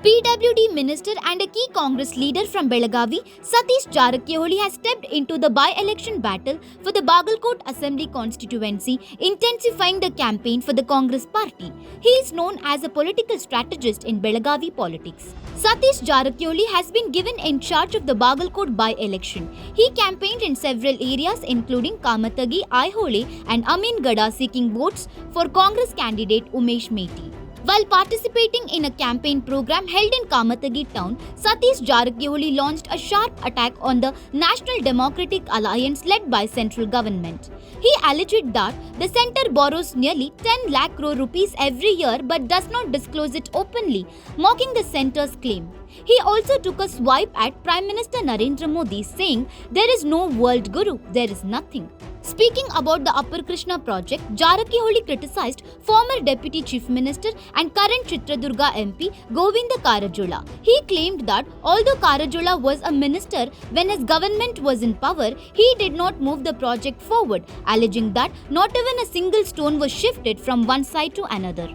PWD minister and a key Congress leader from Belagavi, Satish Jarakiholi has stepped into the by-election battle for the Bagalkot Assembly constituency, intensifying the campaign for the Congress party. He is known as a political strategist in Belagavi politics. Satish Jarakiholi has been given in charge of the Bagalkot by-election. He campaigned in several areas including Kamatagi, Aihole and Amingada, seeking votes for Congress candidate Umesh Meti. While participating in a campaign program held in Kamatagi town, Satish Jarakiholi launched a sharp attack on the National Democratic Alliance led by central government. He alleged that the centre borrows nearly 10 lakh crore rupees every year but does not disclose it openly, mocking the centre's claim. He also took a swipe at Prime Minister Narendra Modi, saying, "There is no world guru, there is nothing." Speaking about the Upper Krishna project, Jarakiholi criticized former Deputy Chief Minister and current Chitradurga MP Govinda Karajola. He claimed that although Karajola was a minister when his government was in power, he did not move the project forward, alleging that not even a single stone was shifted from one side to another.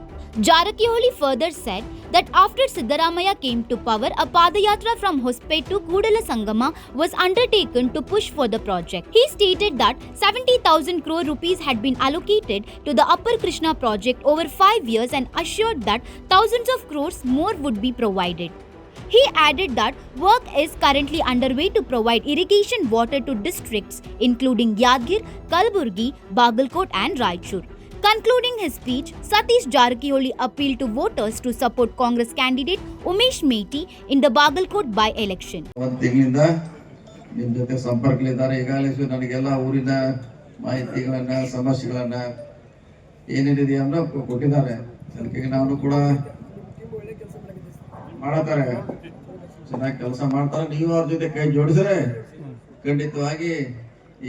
Jarakiholi further said that after Siddaramaiah came to power, a Padayatra from Hospet to Kudala Sangama was undertaken to push for the project. He stated that 70,000 crore rupees had been allocated to the Upper Krishna project over 5 years and assured that thousands of crores more would be provided. He added that work is currently underway to provide irrigation water to districts including Yadgir, Kalaburgi, Bagalkot and Raichur. Concluding his speech, Satish Jarakiholi appealed to voters to support Congress candidate Umesh Meti in the Bagalkot by-election. ಒಂದು ತಿಂಗಳಿಂದ ನಿಮ್ಮ ಜೊತೆ ಸಂಪರ್ಕದಲ್ಲಿದ್ದಾರೆ. ಈಗಾಗಲೇ ನನಗೆಲ್ಲ ಊರಿನ ಮಾಹಿತಿಗಳನ್ನ ಸಮಸ್ಯೆಗಳನ್ನ ಏನೇನಿದೆ ಅನ್ನೋ ಕೊಟ್ಟಿದ್ದಾರೆ. ಅದಕ್ಕೆ ನಾನು ಕೂಡ ಮಾಡತಾರೆ, ಚೆನ್ನಾಗಿ ಕೆಲಸ ಮಾಡ್ತಾರೆ. ನೀವು ಅವ್ರ ಜೊತೆ ಕೈ ಜೋಡಿಸಿದ್ರೆ ಖಂಡಿತವಾಗಿ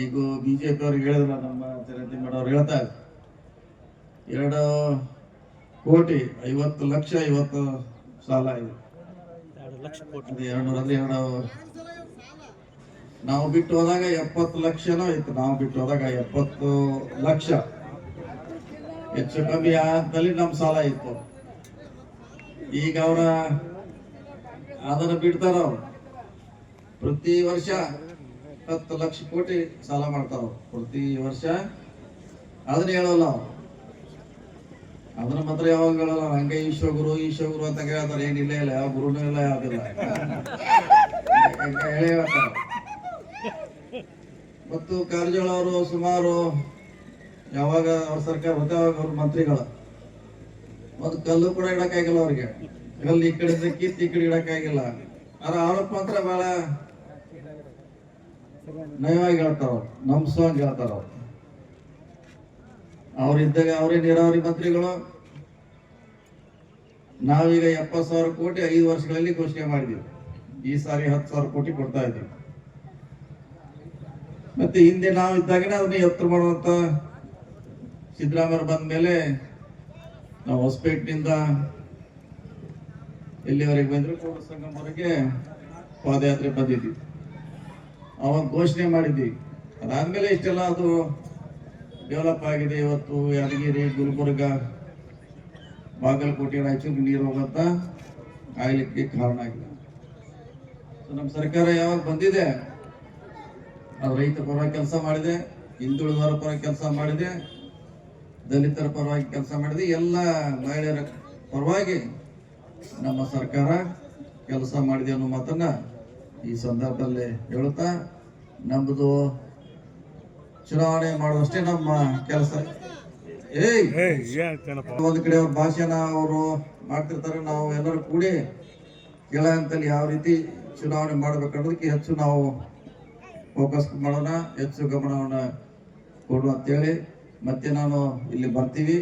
ಈಗ ಬಿಜೆಪಿ ಅವ್ರಿಗೆ ಹೇಳಿದ್ರ, ನಮ್ಮ ತಿಮ್ಮಣ್ಣವ್ರು ಹೇಳ್ತಾರೆ 2 ಕೋಟಿ 50 ಲಕ್ಷ ಇವತ್ತು ಸಾಲ ಇದೆ. 200 ಅಂದ್ರೆ 2 ನಾವು ಬಿಟ್ಟು ಹೋದಾಗ 70 ಲಕ್ಷನೋ ಇತ್ತು. ನಾವು ಬಿಟ್ಟು ಹೋದಾಗ 70 ಲಕ್ಷ ಹೆಚ್ಚು ಕಮ್ಮಿ ಆದಲ್ಲಿ ನಮ್ಮ ಸಾಲ ಇತ್ತು. ಈಗ ಅದನ್ನು ಬಿಡ್ತಾರ, ಪ್ರತಿ ವರ್ಷ 10 ಲಕ್ಷ ಕೋಟಿ ಸಾಲ ಮಾಡ್ತಾರ ಪ್ರತಿ ವರ್ಷ. ಅದನ್ನ ಹೇಳೋಲ್ಲ, ಅದನ್ನ ಮಾತ್ರ ಯಾವಾಗ ಹೇಳಲ್ಲ. ಹಂಗೆ ಈಶ್ವಗುರು ಅಂತ ಹೇಳ್ತಾರೆ. ಏನಿಲ್ಲ, ಇಲ್ಲ, ಯಾವ ಗುರುನೂ ಇಲ್ಲ, ಯಾವ್ದಿಲ್ಲ, ಹೇಳೇ ಹೇಳ್ತಾರೆ. ಮತ್ತು ಕಾರಜೋಳ ಅವರು ಸುಮಾರು ಯಾವಾಗ ಅವ್ರ ಸರ್ಕಾರ ಬರುತ್ತೆ ಅವಾಗ ಅವ್ರ ಮಂತ್ರಿಗಳು ಒಂದು ಕಲ್ಲು ಕೂಡ ಇಡಕ್ಕಾಗಿಲ್ಲ ಅವ್ರಿಗೆ. ಕಲ್ಲು ಈ ಕಡೆ ಕಿತ್ತು ಈ ಕಡೆ ಇಡಕ್ಕಾಗಿಲ್ಲ. ಆದ್ರೆ ಆರೋಪ ಮಾತ್ರ ಬಹಳ ನಯವಾಗಿ ಹೇಳ್ತಾರ, ನಂಬಿಸುವಂಗೆ ಹೇಳ್ತಾರ. ಅವರಿದ್ದಾಗ ಅವರೇ ನೀರಾವರಿ ಮಂತ್ರಿಗಳು. ನಾವೀಗ 70,000 ಕೋಟಿ 5 ವರ್ಷಗಳಲ್ಲಿ ಘೋಷಣೆ ಮಾಡಿದೀವಿ. ಈ ಸಾರಿ 10,000 ಕೋಟಿ ಕೊಡ್ತಾ ಇದ್ದೀವಿ. ಮತ್ತೆ ಹಿಂದೆ ನಾವು ಇದ್ದಾಗನೇ ಅದನ್ನ ಎತ್ತರ ಮಾಡುವಂತ ಸಿದ್ದರಾಮಯ್ಯ ಬಂದ ಮೇಲೆ ನಾವು ಹೊಸಪೇಟೆನಿಂದ ಎಲ್ಲಿವರೆಗೆ ಬಂದ್ರು ಕೂಡಲ ಸಂಗಮವರೆಗೆ ಪಾದಯಾತ್ರೆ ಬಂದಿದ್ವಿ. ಅವಾಗ ಘೋಷಣೆ ಮಾಡಿದ್ವಿ. ಅದಾದ್ಮೇಲೆ ಇಷ್ಟೆಲ್ಲ ಅದು ಡೆವಲಪ್ ಆಗಿದೆ. ಇವತ್ತು ಯಾದಗಿರಿ, ಗುಲ್ಬರ್ಗ, ಬಾಗಲಕೋಟೆ, ರಾಯಚೂರಿಗೆ ನೀರು ಹೋಗಂತ ಆಗ್ಲಿಕ್ಕೆ ಕಾರಣ ಆಗಿದೆ. ನಮ್ಮ ಸರ್ಕಾರ ಯಾವಾಗ ಬಂದಿದೆ ಅದು ರೈತ ಪರವಾಗಿ ಕೆಲಸ ಮಾಡಿದೆ, ಹಿಂದುಳಿದವರ ಪರವಾಗಿ ಕೆಲಸ ಮಾಡಿದೆ, ದಲಿತರ ಪರವಾಗಿ ಕೆಲಸ ಮಾಡಿದೆ, ಎಲ್ಲ ಮಹಿಳೆಯರ ಪರವಾಗಿ ನಮ್ಮ ಸರ್ಕಾರ ಕೆಲಸ ಮಾಡಿದೆ ಅನ್ನೋ ಮಾತನ್ನ ಈ ಸಂದರ್ಭದಲ್ಲಿ ಹೇಳುತ್ತಾ, ನಮ್ಮದು ಚುನಾವಣೆ ಮಾಡುವಷ್ಟೇ ನಮ್ಮ ಕೆಲಸ. ಒಂದು ಕಡೆ ಅವ್ರ ಭಾಷಣ ಅವರು ಮಾಡ್ತಿರ್ತಾರೆ, ನಾವು ಎಲ್ಲರೂ ಕೂಡಿ ಕೆಳ ಹಂತದಲ್ಲಿ ಯಾವ ರೀತಿ ಚುನಾವಣೆ ಮಾಡ್ಬೇಕನ್ನೋದಕ್ಕೆ ಹೆಚ್ಚು ನಾವು ಫೋಕಸ್ ಮಾಡೋಣ, ಹೆಚ್ಚು ಗಮನವನ್ನು ಕೊಡು ಅಂತೇಳಿ ಮತ್ತೆ ನಾನು ಇಲ್ಲಿ ಬರ್ತೀವಿ.